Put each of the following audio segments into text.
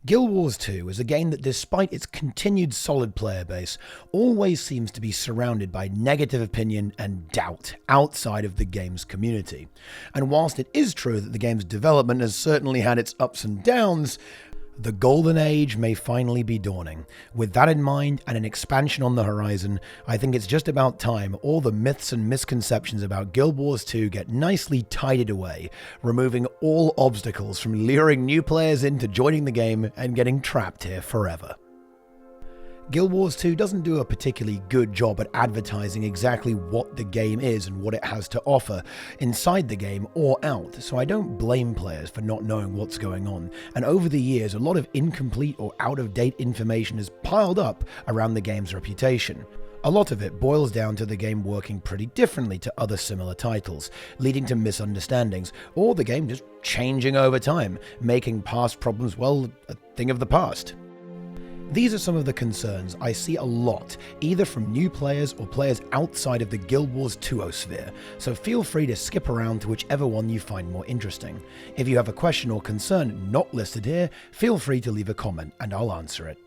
Guild Wars 2 is a game that, despite its continued solid player base, always seems to be surrounded by negative opinion and doubt outside of the game's community. And whilst it is true that the game's development has certainly had its ups and downs, the golden age may finally be dawning. With that in mind and an expansion on the horizon, I think it's just about time all the myths and misconceptions about Guild Wars 2 get nicely tidied away, removing all obstacles from luring new players into joining the game and getting trapped here forever. Guild Wars 2 doesn't do a particularly good job at advertising exactly what the game is and what it has to offer inside the game or out, so I don't blame players for not knowing what's going on, and over the years a lot of incomplete or out-of-date information has piled up around the game's reputation. A lot of it boils down to the game working pretty differently to other similar titles, leading to misunderstandings, or the game just changing over time, making past problems, well, a thing of the past. These are some of the concerns I see a lot, either from new players or players outside of the Guild Wars 2-osphere, so feel free to skip around to whichever one you find more interesting. If you have a question or concern not listed here, feel free to leave a comment and I'll answer it.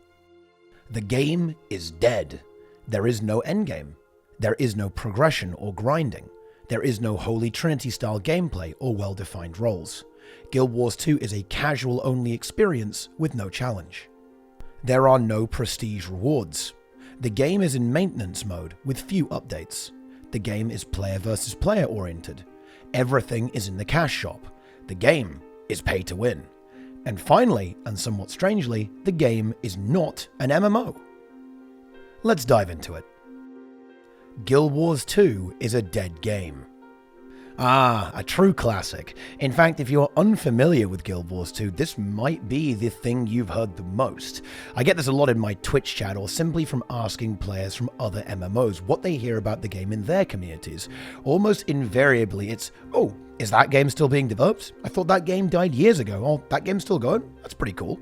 The game is dead. There is no endgame. There is no progression or grinding. There is no Holy Trinity-style gameplay or well-defined roles. Guild Wars 2 is a casual-only experience with no challenge. There are no prestige rewards. The game is in maintenance mode with few updates. The game is player versus player oriented. Everything is in the cash shop. The game is pay to win. And finally, and somewhat strangely, the game is not an MMO. Let's dive into it. Guild Wars 2 is a dead game. Ah, a true classic. In fact, if you're unfamiliar with Guild Wars 2, this might be the thing you've heard the most. I get this a lot in my Twitch chat or simply from asking players from other MMOs what they hear about the game in their communities. Almost invariably it's, oh, is that game still being developed? I thought that game died years ago. Oh, that game's still going? That's pretty cool.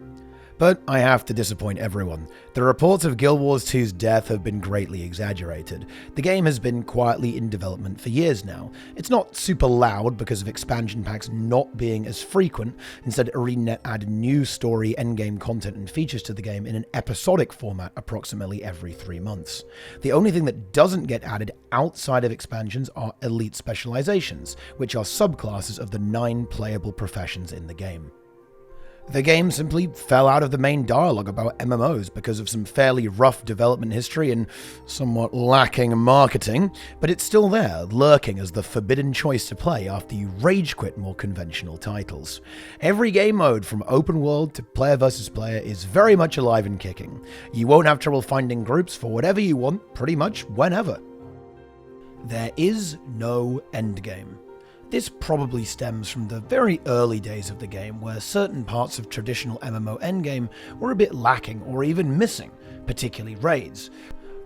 But I have to disappoint everyone. The reports of Guild Wars 2's death have been greatly exaggerated. The game has been quietly in development for years now. It's not super loud because of expansion packs not being as frequent. Instead, ArenaNet add new story, endgame content and features to the game in an episodic format approximately every 3 months. The only thing that doesn't get added outside of expansions are elite specializations, which are subclasses of the 9 playable professions in the game. The game simply fell out of the main dialogue about MMOs because of some fairly rough development history and somewhat lacking marketing, but it's still there, lurking as the forbidden choice to play after you rage quit more conventional titles. Every game mode, from open world to player versus player, is very much alive and kicking. You won't have trouble finding groups for whatever you want, pretty much whenever. There is no endgame. This probably stems from the very early days of the game, where certain parts of traditional MMO endgame were a bit lacking or even missing, particularly raids.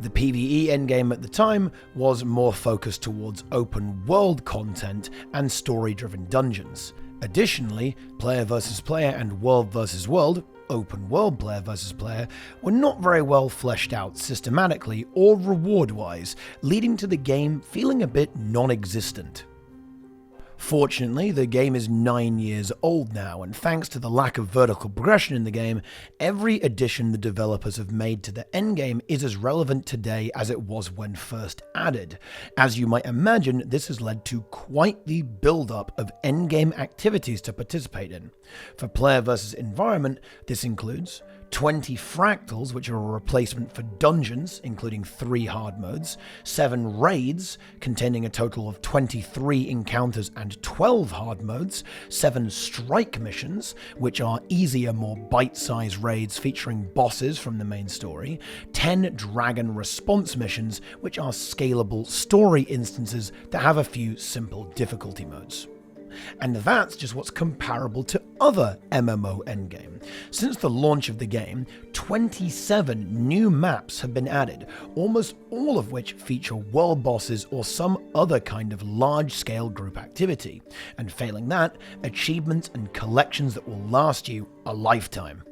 The PvE endgame at the time was more focused towards open world content and story-driven dungeons. Additionally, player versus player and world versus world, open world player versus player, were not very well fleshed out systematically or reward-wise, leading to the game feeling a bit non-existent. Fortunately, the game is 9 years old now, and thanks to the lack of vertical progression in the game, every addition the developers have made to the endgame is as relevant today as it was when first added. As you might imagine, this has led to quite the build-up of endgame activities to participate in. For player versus environment, this includes 20 fractals, which are a replacement for dungeons, including 3 hard modes, 7 raids, containing a total of 23 encounters and 12 hard modes, 7 strike missions, which are easier, more bite-sized raids featuring bosses from the main story, 10 dragon response missions, which are scalable story instances that have a few simple difficulty modes. And that's just what's comparable to other MMO endgame. Since the launch of the game, 27 new maps have been added, almost all of which feature world bosses or some other kind of large-scale group activity, and failing that, achievements and collections that will last you a lifetime.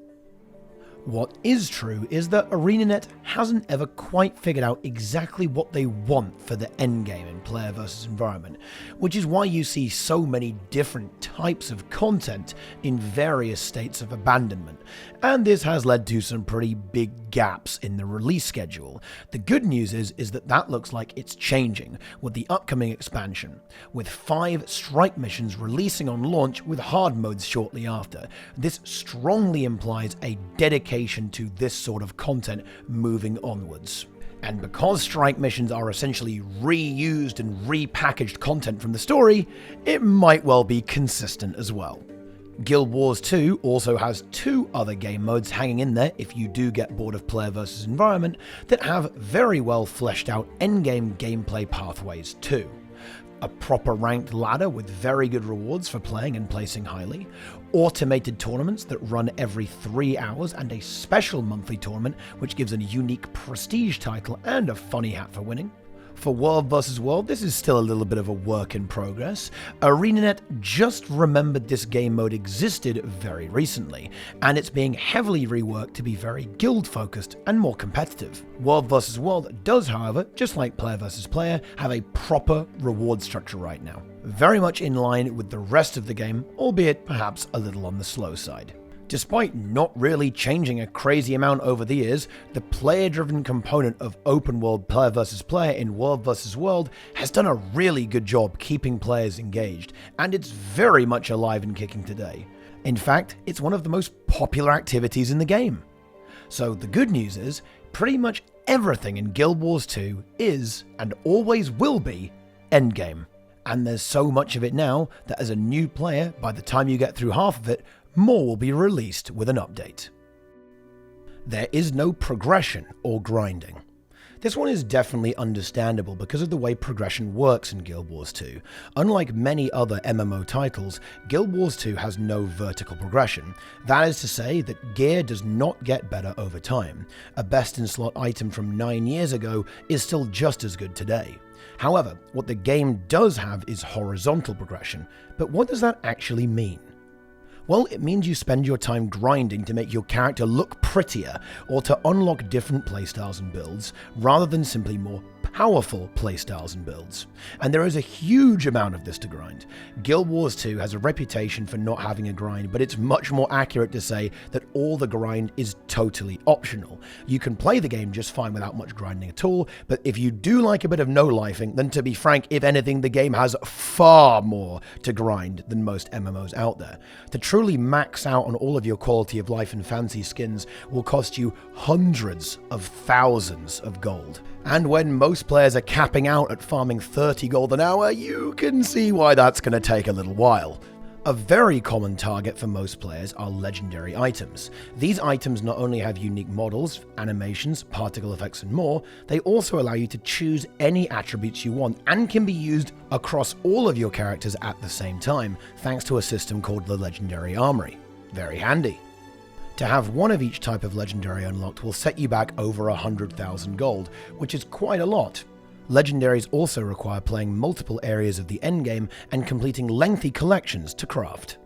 What is true is that ArenaNet hasn't ever quite figured out exactly what they want for the endgame in player versus environment, which is why you see so many different types of content in various states of abandonment, and this has led to some pretty big gaps in the release schedule. The good news is that that looks like it's changing with the upcoming expansion, with 5 strike missions releasing on launch with hard modes shortly after. This strongly implies a dedication to this sort of content moving onwards. And because strike missions are essentially reused and repackaged content from the story, it might well be consistent as well. Guild Wars 2 also has 2 other game modes hanging in there if you do get bored of player versus environment that have very well fleshed out endgame gameplay pathways too. A proper ranked ladder with very good rewards for playing and placing highly, automated tournaments that run every 3 hours, and a special monthly tournament which gives a unique prestige title and a funny hat for winning. For World vs. World, this is still a little bit of a work in progress. ArenaNet just remembered this game mode existed very recently, and it's being heavily reworked to be very guild-focused and more competitive. World vs. World does, however, just like player vs. player, have a proper reward structure right now. Very much in line with the rest of the game, albeit perhaps a little on the slow side. Despite not really changing a crazy amount over the years, the player-driven component of open-world player versus player in World vs. World has done a really good job keeping players engaged, and it's very much alive and kicking today. In fact, it's one of the most popular activities in the game. So the good news is, pretty much everything in Guild Wars 2 is, and always will be, endgame. And there's so much of it now that as a new player, by the time you get through half of it, more will be released with an update. There is no progression or grinding. This one is definitely understandable because of the way progression works in Guild Wars 2. Unlike many other MMO titles, Guild Wars 2 has no vertical progression. That is to say that gear does not get better over time. A best-in-slot item from 9 years ago is still just as good today. However, what the game does have is horizontal progression, but what does that actually mean? Well, it means you spend your time grinding to make your character look prettier or to unlock different playstyles and builds, rather than simply more powerful playstyles and builds. And there is a huge amount of this to grind. Guild Wars 2 has a reputation for not having a grind, but it's much more accurate to say that all the grind is totally optional. You can play the game just fine without much grinding at all, but if you do like a bit of no-lifing, then to be frank, if anything, the game has far more to grind than most MMOs out there. To truly max out on all of your quality of life and fancy skins will cost you hundreds of thousands of gold. And when most players are capping out at farming 30 gold an hour, you can see why that's going to take a little while. A very common target for most players are legendary items. These items not only have unique models, animations, particle effects and more, they also allow you to choose any attributes you want and can be used across all of your characters at the same time, thanks to a system called the Legendary Armory. Very handy. To have one of each type of legendary unlocked will set you back over 100,000 gold, which is quite a lot. Legendaries also require playing multiple areas of the endgame and completing lengthy collections to craft.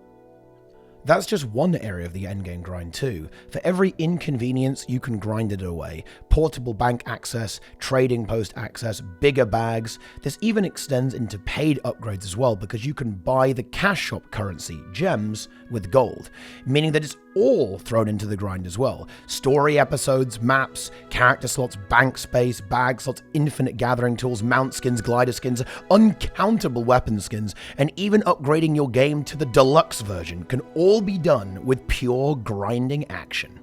That's just one area of the endgame grind too. For every inconvenience, you can grind it away. Portable bank access, trading post access, bigger bags. This even extends into paid upgrades as well, because you can buy the cash shop currency, gems, with gold, meaning that it's all thrown into the grind as well. Story episodes, maps, character slots, bank space, bag slots, infinite gathering tools, mount skins, glider skins, uncountable weapon skins, and even upgrading your game to the deluxe version can all be done with pure grinding action.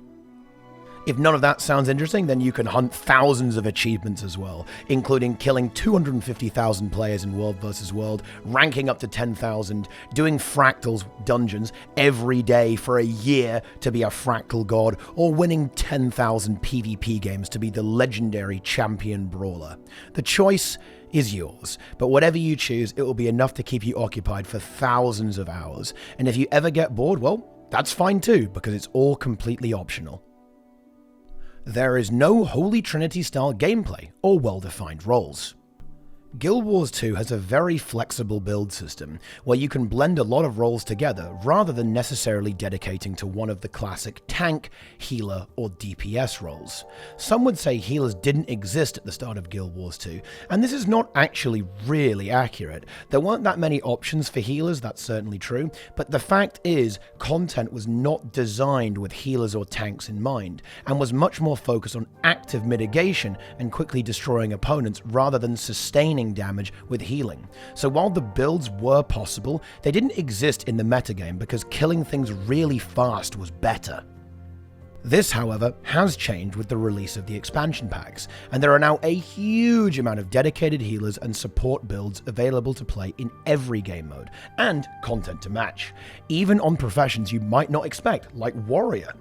If none of that sounds interesting, then you can hunt thousands of achievements as well, including killing 250,000 players in World vs. World, ranking up to 10,000, doing fractals dungeons every day for a year to be a fractal god, or winning 10,000 PvP games to be the legendary champion brawler. The choice is yours, but whatever you choose, it will be enough to keep you occupied for thousands of hours. And if you ever get bored, well, that's fine too, because it's all completely optional. There is no Holy Trinity style gameplay or well-defined roles. Guild Wars 2 has a very flexible build system, where you can blend a lot of roles together rather than necessarily dedicating to one of the classic tank, healer, or DPS roles. Some would say healers didn't exist at the start of Guild Wars 2, and this is not actually really accurate. There weren't that many options for healers, that's certainly true, but the fact is, content was not designed with healers or tanks in mind, and was much more focused on active mitigation and quickly destroying opponents rather than sustaining damage with healing. So while the builds were possible, they didn't exist in the metagame because killing things really fast was better. This, however, has changed with the release of the expansion packs, and there are now a huge amount of dedicated healers and support builds available to play in every game mode, and content to match, even on professions you might not expect, like Warrior.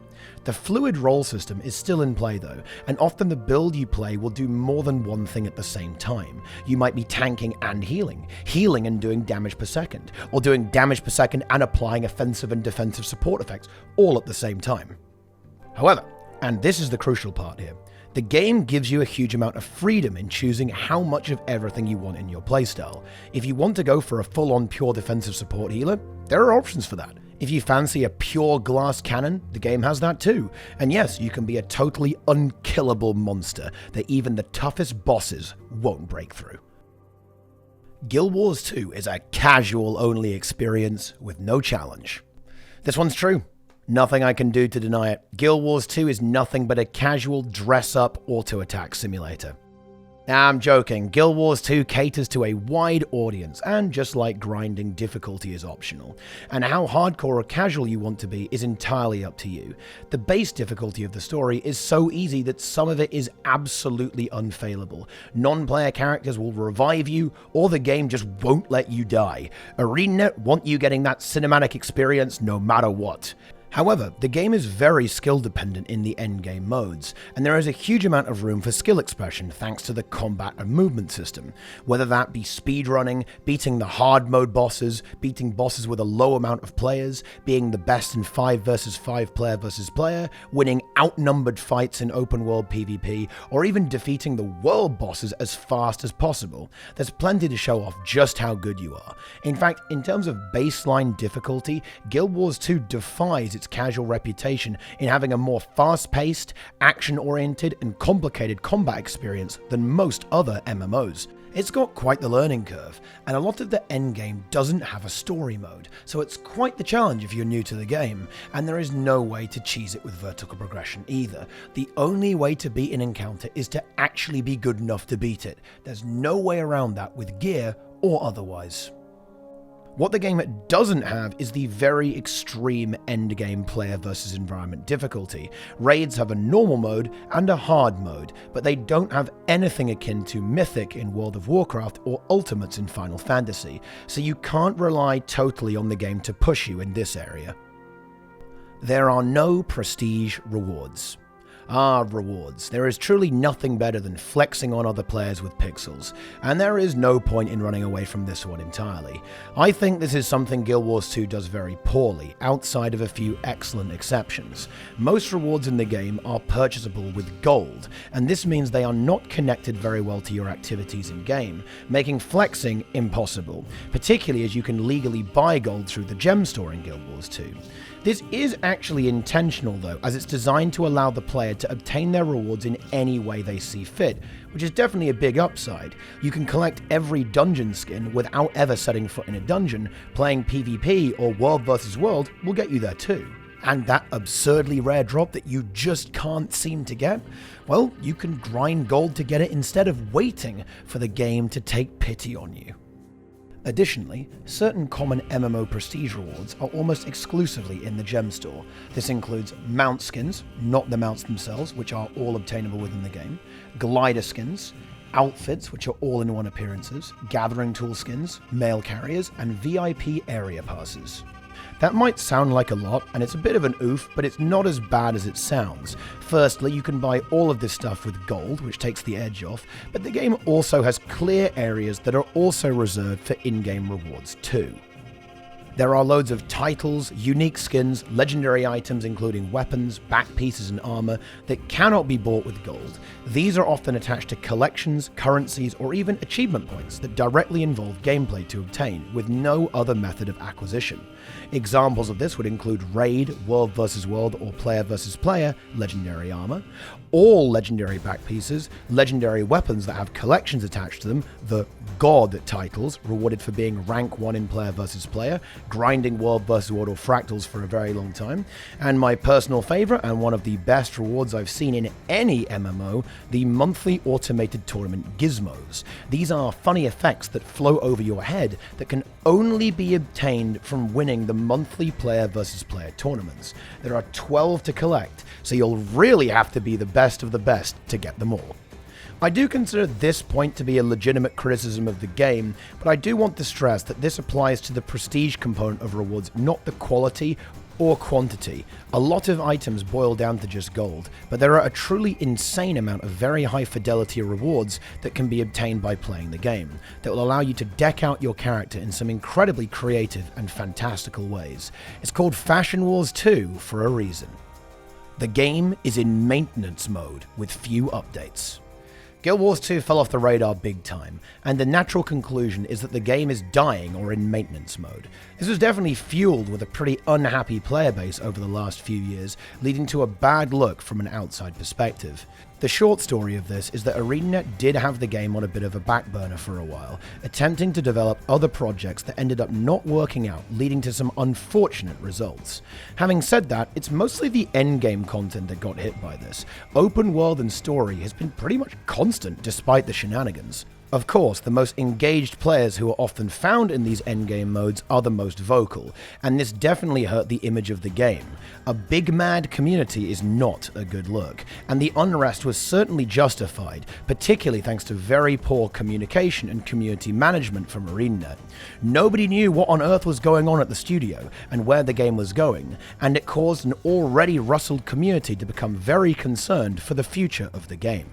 The fluid role system is still in play though, and often the build you play will do more than one thing at the same time. You might be tanking and healing and doing damage per second, or doing damage per second and applying offensive and defensive support effects all at the same time. However, and this is the crucial part here, the game gives you a huge amount of freedom in choosing how much of everything you want in your playstyle. If you want to go for a full-on pure defensive support healer, there are options for that. If you fancy a pure glass cannon, the game has that too. And yes, you can be a totally unkillable monster that even the toughest bosses won't break through. Guild Wars 2 is a casual-only experience with no challenge. This one's true. Nothing I can do to deny it. Guild Wars 2 is nothing but a casual dress-up auto-attack simulator. Nah, I'm joking. Guild Wars 2 caters to a wide audience, and just like grinding, difficulty is optional. And how hardcore or casual you want to be is entirely up to you. The base difficulty of the story is so easy that some of it is absolutely unfailable. Non-player characters will revive you, or the game just won't let you die. ArenaNet want you getting that cinematic experience no matter what. However, the game is very skill dependent in the endgame modes, and there is a huge amount of room for skill expression thanks to the combat and movement system. Whether that be speedrunning, beating the hard mode bosses, beating bosses with a low amount of players, being the best in 5 versus 5 player versus player, winning outnumbered fights in open world PvP, or even defeating the world bosses as fast as possible. There's plenty to show off just how good you are. In fact, in terms of baseline difficulty, Guild Wars 2 defies its casual reputation in having a more fast-paced, action-oriented, and complicated combat experience than most other MMOs. It's got quite the learning curve, and a lot of the endgame doesn't have a story mode, so it's quite the challenge if you're new to the game, and there is no way to cheese it with vertical progression either. The only way to beat an encounter is to actually be good enough to beat it. There's no way around that with gear or otherwise. What the game doesn't have is the very extreme endgame player versus environment difficulty. Raids have a normal mode and a hard mode, but they don't have anything akin to Mythic in World of Warcraft or Ultimates in Final Fantasy, so you can't rely totally on the game to push you in this area. There are no prestige rewards. Rewards. There is truly nothing better than flexing on other players with pixels, and there is no point in running away from this one entirely. I think this is something Guild Wars 2 does very poorly, outside of a few excellent exceptions. Most rewards in the game are purchasable with gold, and this means they are not connected very well to your activities in-game, making flexing impossible, particularly as you can legally buy gold through the gem store in Guild Wars 2. This is actually intentional though, as it's designed to allow the player to obtain their rewards in any way they see fit, which is definitely a big upside. You can collect every dungeon skin without ever setting foot in a dungeon. Playing PvP or World vs World will get you there too. And that absurdly rare drop that you just can't seem to get? Well, you can grind gold to get it instead of waiting for the game to take pity on you. Additionally, certain common MMO prestige rewards are almost exclusively in the gem store. This includes mount skins, not the mounts themselves, which are all obtainable within the game, glider skins, outfits, which are all-in-one appearances, gathering tool skins, mail carriers, and VIP area passes. That might sound like a lot, and it's a bit of an oof, but it's not as bad as it sounds. Firstly, you can buy all of this stuff with gold, which takes the edge off, but the game also has clear areas that are also reserved for in-game rewards too. There are loads of titles, unique skins, legendary items including weapons, back pieces and armor that cannot be bought with gold. These are often attached to collections, currencies, or even achievement points that directly involve gameplay to obtain, with no other method of acquisition. Examples of this would include Raid, World vs. World, or Player vs. Player, legendary armor, all legendary back pieces, legendary weapons that have collections attached to them, the God titles, rewarded for being rank 1 in Player vs. Player, grinding World vs. World or Fractals for a very long time, and my personal favorite and one of the best rewards I've seen in any MMO, the monthly automated tournament gizmos. These are funny effects that flow over your head that can only be obtained from winning the monthly Player vs. Player tournaments. There are 12 to collect, so you'll really have to be the best of the best to get them all. I do consider this point to be a legitimate criticism of the game, but I do want to stress that this applies to the prestige component of rewards, not the quality or quantity. A lot of items boil down to just gold, but there are a truly insane amount of very high fidelity rewards that can be obtained by playing the game, that will allow you to deck out your character in some incredibly creative and fantastical ways. It's called Fashion Wars 2 for a reason. The game is in maintenance mode with few updates. Guild Wars 2 fell off the radar big time, and the natural conclusion is that the game is dying or in maintenance mode. This was definitely fueled with a pretty unhappy player base over the last few years, leading to a bad look from an outside perspective. The short story of this is that ArenaNet did have the game on a bit of a back burner for a while, attempting to develop other projects that ended up not working out, leading to some unfortunate results. Having said that, it's mostly the endgame content that got hit by this. Open world and story has been pretty much constant despite the shenanigans. Of course, the most engaged players who are often found in these endgame modes are the most vocal, and this definitely hurt the image of the game. A big mad community is not a good look, and the unrest was certainly justified, particularly thanks to very poor communication and community management from ArenaNet. Nobody knew what on earth was going on at the studio and where the game was going, and it caused an already rustled community to become very concerned for the future of the game.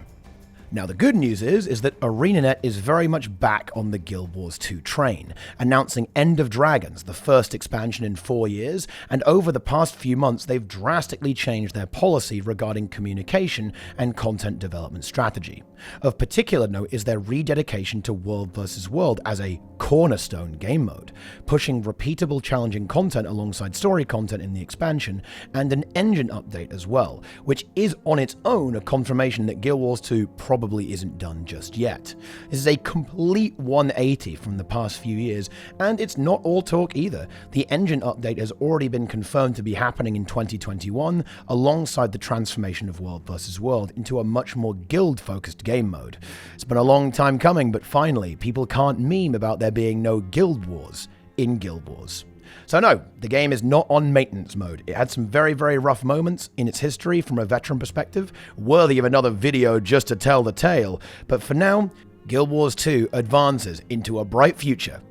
Now the good news is that ArenaNet is very much back on the Guild Wars 2 train, announcing End of Dragons, the first expansion in 4 years, and over the past few months they've drastically changed their policy regarding communication and content development strategy. Of particular note is their rededication to World vs. World as a cornerstone game mode, pushing repeatable challenging content alongside story content in the expansion, and an engine update as well, which is on its own a confirmation that Guild Wars 2 probably isn't done just yet. This is a complete 180 from the past few years, and it's not all talk either. The engine update has already been confirmed to be happening in 2021, alongside the transformation of World vs. World into a much more guild-focused game mode. It's been a long time coming, but finally, people can't meme about there being no Guild Wars in Guild Wars. So no, the game is not on maintenance mode. It had some very, very rough moments in its history from a veteran perspective, worthy of another video just to tell the tale, but for now, Guild Wars 2 advances into a bright future.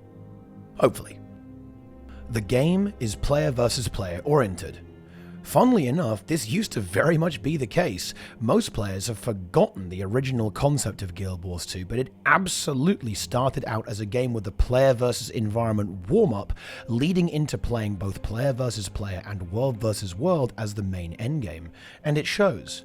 Hopefully. The game is player versus player oriented. Funnily enough, this used to very much be the case. Most players have forgotten the original concept of Guild Wars 2, but it absolutely started out as a game with a player versus environment warm-up, leading into playing both player versus player and world versus world as the main endgame, and it shows.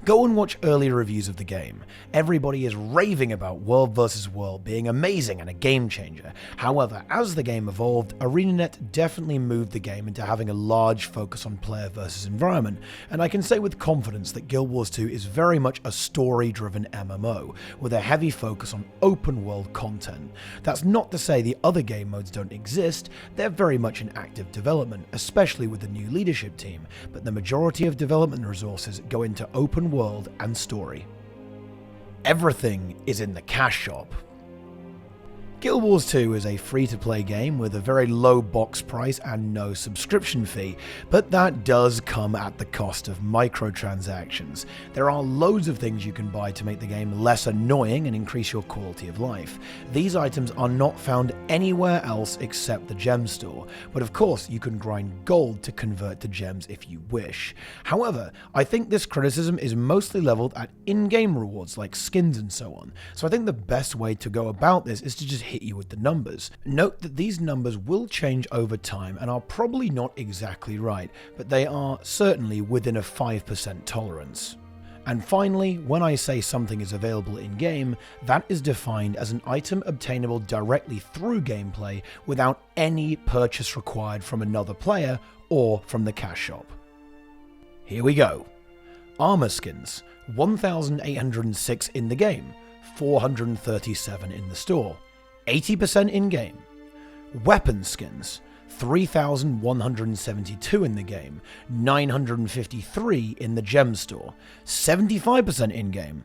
Go and watch early reviews of the game. Everybody is raving about World vs. World being amazing and a game changer. However, as the game evolved, ArenaNet definitely moved the game into having a large focus on player versus environment, and I can say with confidence that Guild Wars 2 is very much a story-driven MMO, with a heavy focus on open world content. That's not to say the other game modes don't exist, they're very much in active development, especially with the new leadership team, but the majority of development resources go into open world and story. Everything is in the cash shop. Guild Wars 2 is a free-to-play game with a very low box price and no subscription fee, but that does come at the cost of microtransactions. There are loads of things you can buy to make the game less annoying and increase your quality of life. These items are not found anywhere else except the gem store, but of course you can grind gold to convert to gems if you wish. However, I think this criticism is mostly leveled at in-game rewards like skins and so on, so I think the best way to go about this is to just hit you with the numbers. Note that these numbers will change over time and are probably not exactly right, but they are certainly within a 5% tolerance. And finally, when I say something is available in-game, that is defined as an item obtainable directly through gameplay without any purchase required from another player or from the cash shop. Here we go. Armor skins, 1,806 in the game, 437 in the store, 80% in-game. Weapon skins, 3,172 in the game, 953 in the gem store, 75% in-game.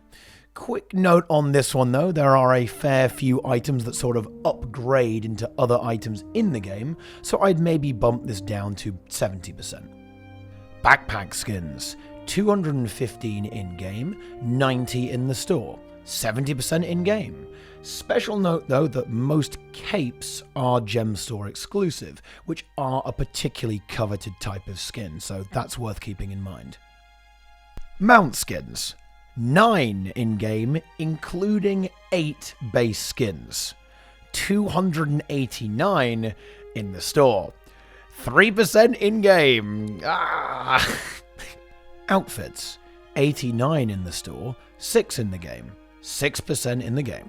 Quick note on this one though, there are a fair few items that sort of upgrade into other items in the game, so I'd maybe bump this down to 70%. Backpack skins, 215 in-game, 90 in the store, 70% in-game. Special note though that most capes are gem store exclusive, which are a particularly coveted type of skin, so that's worth keeping in mind. Mount skins, 9 in-game, including 8 base skins, 289 in the store, 3% in-game. Outfits, 89 in the store, 6 in the game, 6% in the game.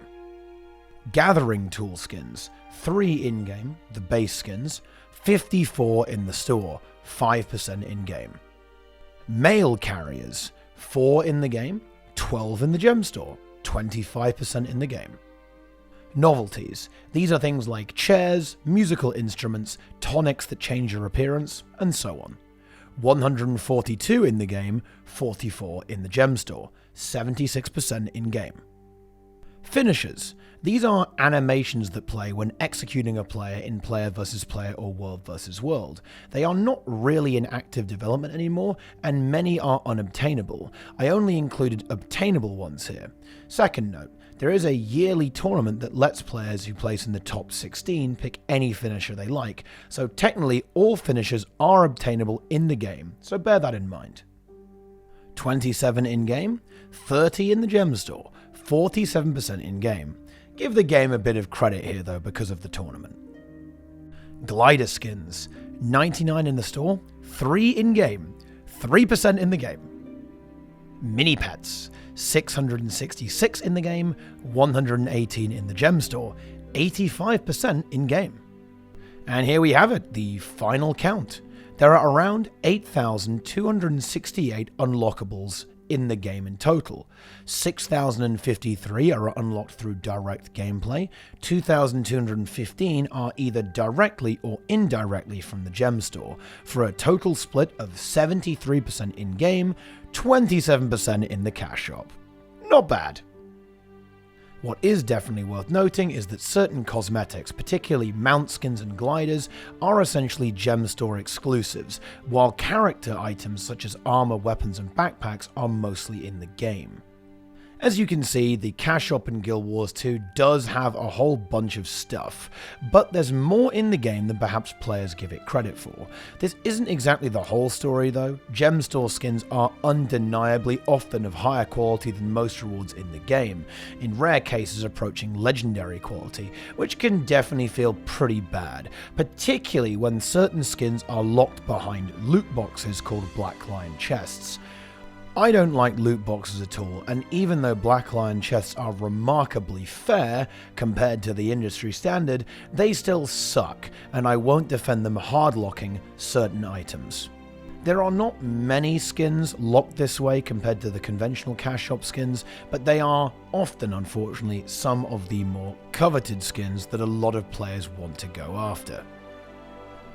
Gathering tool skins, 3 in-game, the base skins, 54 in the store, 5% in-game. Mail carriers, 4 in the game, 12 in the gem store, 25% in the game. Novelties, these are things like chairs, musical instruments, tonics that change your appearance, and so on. 142 in the game, 44 in the gem store, 76% in-game. Finishers. These are animations that play when executing a player in player versus player or world versus world. They are not really in active development anymore, and many are unobtainable. I only included obtainable ones here. Second note, there is a yearly tournament that lets players who place in the top 16 pick any finisher they like, so technically all finishers are obtainable in the game, so bear that in mind. 27 in-game, 30 in the gem store, 47% in-game. Give the game a bit of credit here though because of the tournament. Glider skins, 99 in the store, 3 in-game, 3% in the game. Mini pets, 666 in the game, 118 in the gem store, 85% in-game. And here we have it, the final count. There are around 8,268 unlockables in the game in total. 6,053 are unlocked through direct gameplay, 2,215 are either directly or indirectly from the gem store, for a total split of 73% in-game, 27% in the cash shop. Not bad. What is definitely worth noting is that certain cosmetics, particularly mount skins and gliders, are essentially gem store exclusives, while character items such as armor, weapons, and backpacks are mostly in the game. As you can see, the cash shop in Guild Wars 2 does have a whole bunch of stuff, but there's more in the game than perhaps players give it credit for. This isn't exactly the whole story though. Gem store skins are undeniably often of higher quality than most rewards in the game, in rare cases approaching legendary quality, which can definitely feel pretty bad, particularly when certain skins are locked behind loot boxes called Black Lion chests. I don't like loot boxes at all, and even though Black Lion chests are remarkably fair compared to the industry standard, they still suck, and I won't defend them hardlocking certain items. There are not many skins locked this way compared to the conventional cash shop skins, but they are often, unfortunately, some of the more coveted skins that a lot of players want to go after.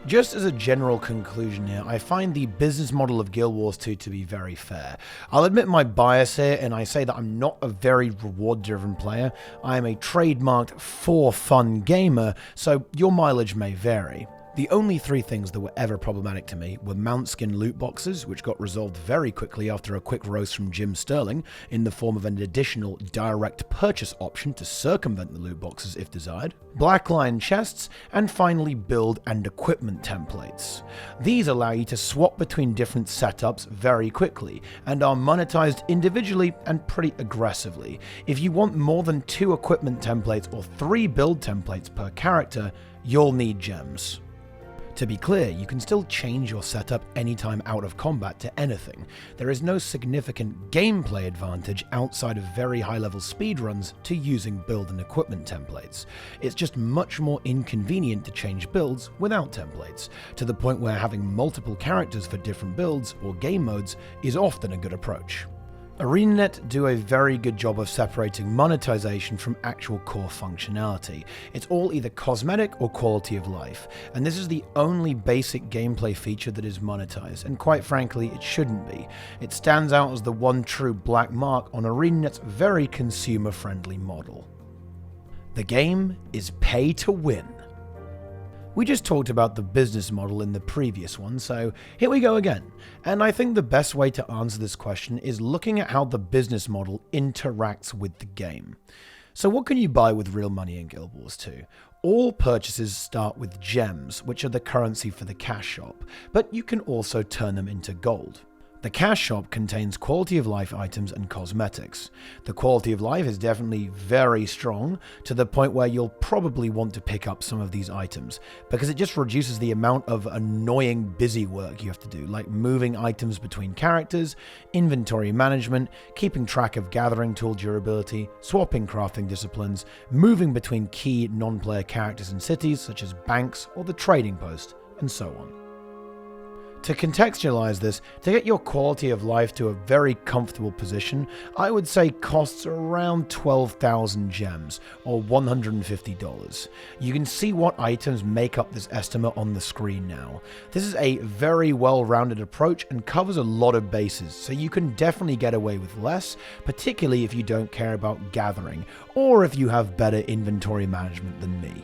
Just as a general conclusion here, I find the business model of Guild Wars 2 to be very fair. I'll admit my bias here, and I say that I'm not a very reward-driven player. I am a trademarked for-fun gamer, so your mileage may vary. The only three things that were ever problematic to me were mount skin loot boxes, which got resolved very quickly after a quick roast from Jim Sterling in the form of an additional direct purchase option to circumvent the loot boxes if desired, black lion chests, and finally build and equipment templates. These allow you to swap between different setups very quickly and are monetized individually and pretty aggressively. If you want more than 2 equipment templates or 3 build templates per character, you'll need gems. To be clear, you can still change your setup anytime out of combat to anything. There is no significant gameplay advantage outside of very high-level speedruns to using build and equipment templates. It's just much more inconvenient to change builds without templates, to the point where having multiple characters for different builds or game modes is often a good approach. ArenaNet do a very good job of separating monetization from actual core functionality. It's all either cosmetic or quality of life, and this is the only basic gameplay feature that is monetized, and quite frankly, it shouldn't be. It stands out as the one true black mark on ArenaNet's very consumer-friendly model. The game is pay to win. We just talked about the business model in the previous one, so here we go again. And I think the best way to answer this question is looking at how the business model interacts with the game. So what can you buy with real money in Guild Wars 2? All purchases start with gems, which are the currency for the cash shop, but you can also turn them into gold. The cash shop contains quality of life items and cosmetics. The quality of life is definitely very strong, to the point where you'll probably want to pick up some of these items, because it just reduces the amount of annoying busy work you have to do, like moving items between characters, inventory management, keeping track of gathering tool durability, swapping crafting disciplines, moving between key non-player characters and cities such as banks or the trading post, and so on. To contextualize this, to get your quality of life to a very comfortable position, I would say costs around 12,000 gems, or $150. You can see what items make up this estimate on the screen now. This is a very well-rounded approach and covers a lot of bases, so you can definitely get away with less, particularly if you don't care about gathering, or if you have better inventory management than me.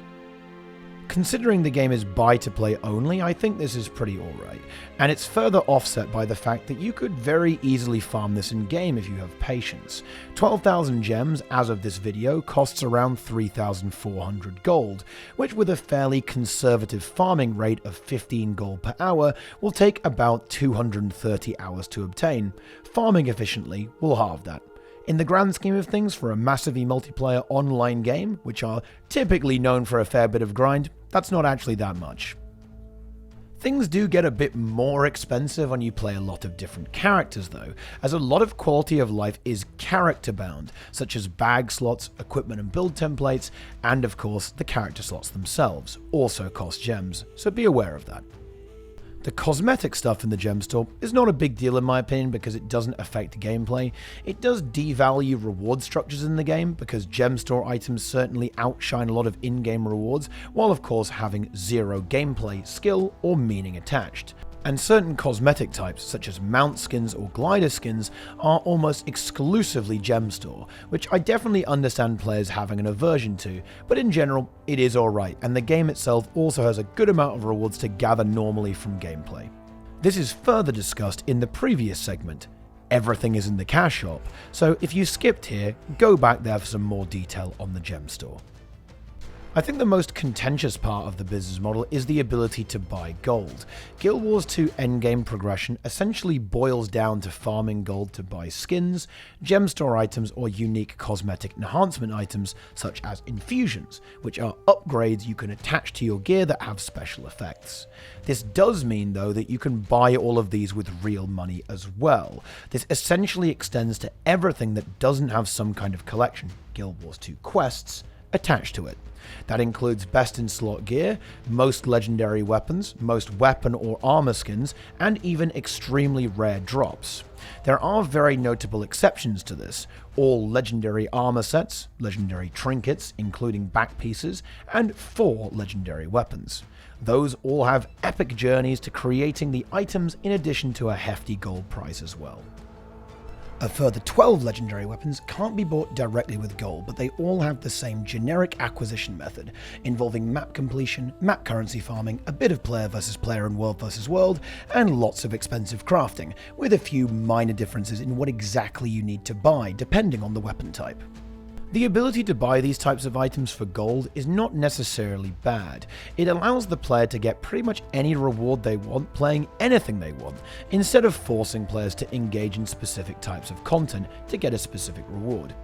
Considering the game is buy-to-play only, I think this is pretty alright, and it's further offset by the fact that you could very easily farm this in-game if you have patience. 12,000 gems, as of this video, costs around 3,400 gold, which with a fairly conservative farming rate of 15 gold per hour will take about 230 hours to obtain. Farming efficiently will halve that. In the grand scheme of things, for a massively multiplayer online game, which are typically known for a fair bit of grind, that's not actually that much. Things do get a bit more expensive when you play a lot of different characters though, as a lot of quality of life is character bound, such as bag slots, equipment and build templates, and of course the character slots themselves also cost gems, so be aware of that. The cosmetic stuff in the gem store is not a big deal in my opinion because it doesn't affect gameplay. It does devalue reward structures in the game because gem store items certainly outshine a lot of in-game rewards, while of course having zero gameplay, skill, or meaning attached. And certain cosmetic types, such as mount skins or glider skins, are almost exclusively gem store, which I definitely understand players having an aversion to, but in general, it is alright, and the game itself also has a good amount of rewards to gather normally from gameplay. This is further discussed in the previous segment. Everything is in the cash shop, so if you skipped here, go back there for some more detail on the gem store. I think the most contentious part of the business model is the ability to buy gold. Guild Wars 2 endgame progression essentially boils down to farming gold to buy skins, gem store items, or unique cosmetic enhancement items such as infusions, which are upgrades you can attach to your gear that have special effects. This does mean though that you can buy all of these with real money as well. This essentially extends to everything that doesn't have some kind of collection, Guild Wars 2 quests, attached to it. That includes best in slot gear, most legendary weapons, most weapon or armor skins, and even extremely rare drops. There are very notable exceptions to this: all legendary armor sets, legendary trinkets including back pieces, and 4 legendary weapons. Those all have epic journeys to creating the items in addition to a hefty gold price as well. A further 12 legendary weapons can't be bought directly with gold, but they all have the same generic acquisition method, involving map completion, map currency farming, a bit of player versus player and world versus world, and lots of expensive crafting, with a few minor differences in what exactly you need to buy, depending on the weapon type. The ability to buy these types of items for gold is not necessarily bad. It allows the player to get pretty much any reward they want playing anything they want, instead of forcing players to engage in specific types of content to get a specific reward.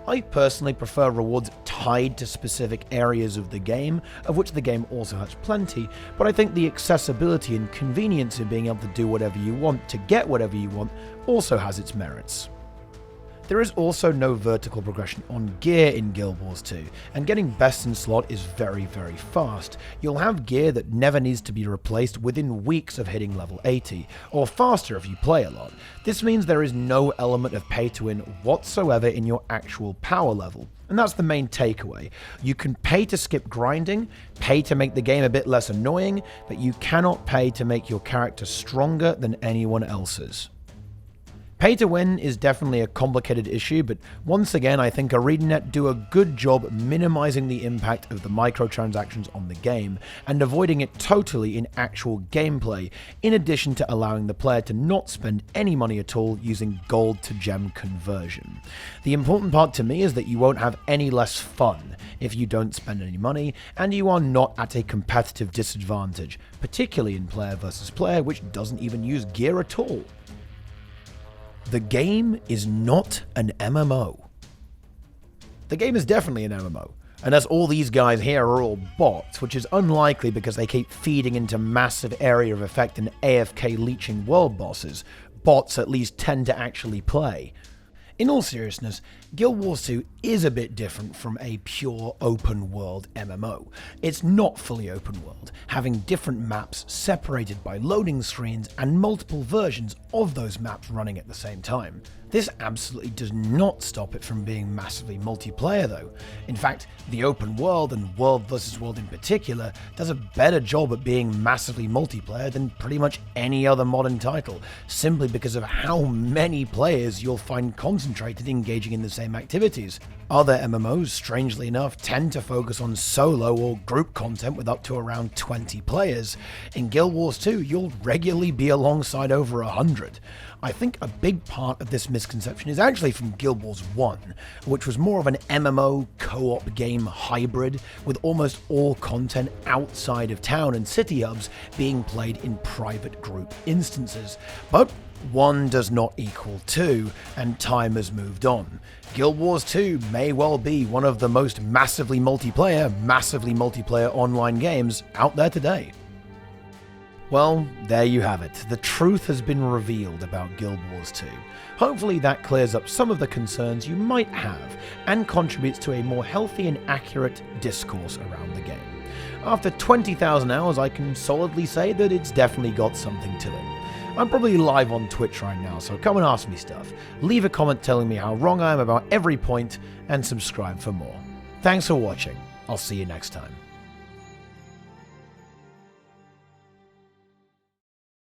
I personally prefer rewards tied to specific areas of the game, of which the game also has plenty, but I think the accessibility and convenience in being able to do whatever you want to get whatever you want also has its merits. There is also no vertical progression on gear in Guild Wars 2, and getting best in slot is very fast. You'll have gear that never needs to be replaced within weeks of hitting level 80, or faster if you play a lot. This means there is no element of pay to win whatsoever in your actual power level. And that's the main takeaway. You can pay to skip grinding, pay to make the game a bit less annoying, but you cannot pay to make your character stronger than anyone else's. Pay to win is definitely a complicated issue, but once again I think ArenaNet do a good job minimizing the impact of the microtransactions on the game, and avoiding it totally in actual gameplay, in addition to allowing the player to not spend any money at all using gold to gem conversion. The important part to me is that you won't have any less fun if you don't spend any money, and you are not at a competitive disadvantage, particularly in player versus player, which doesn't even use gear at all. The game is not an MMO. The game is definitely an MMO, unless all these guys here are all bots, which is unlikely because they keep feeding into massive area of effect and AFK leeching world bosses. Bots at least tend to actually play. In all seriousness, Guild Wars 2 is a bit different from a pure open world MMO. It's not fully open world, having different maps separated by loading screens and multiple versions of those maps running at the same time. This absolutely does not stop it from being massively multiplayer though. In fact, the open world and world versus world in particular does a better job at being massively multiplayer than pretty much any other modern title, simply because of how many players you'll find concentrated engaging in the same activities. Other MMOs, strangely enough, tend to focus on solo or group content with up to around 20 players. In Guild Wars 2, you'll regularly be alongside over 100. I think a big part of this misconception is actually from Guild Wars 1, which was more of an MMO co-op game hybrid, with almost all content outside of town and city hubs being played in private group instances. But 1 does not equal 2, and time has moved on. Guild Wars 2 may well be one of the most massively multiplayer online games out there today. Well, there you have it. The truth has been revealed about Guild Wars 2. Hopefully that clears up some of the concerns you might have, and contributes to a more healthy and accurate discourse around the game. After 20,000 hours, I can solidly say that it's definitely got something to it. I'm probably live on Twitch right now, so come and ask me stuff. Leave a comment telling me how wrong I am about every point, and subscribe for more. Thanks for watching. I'll see you next time.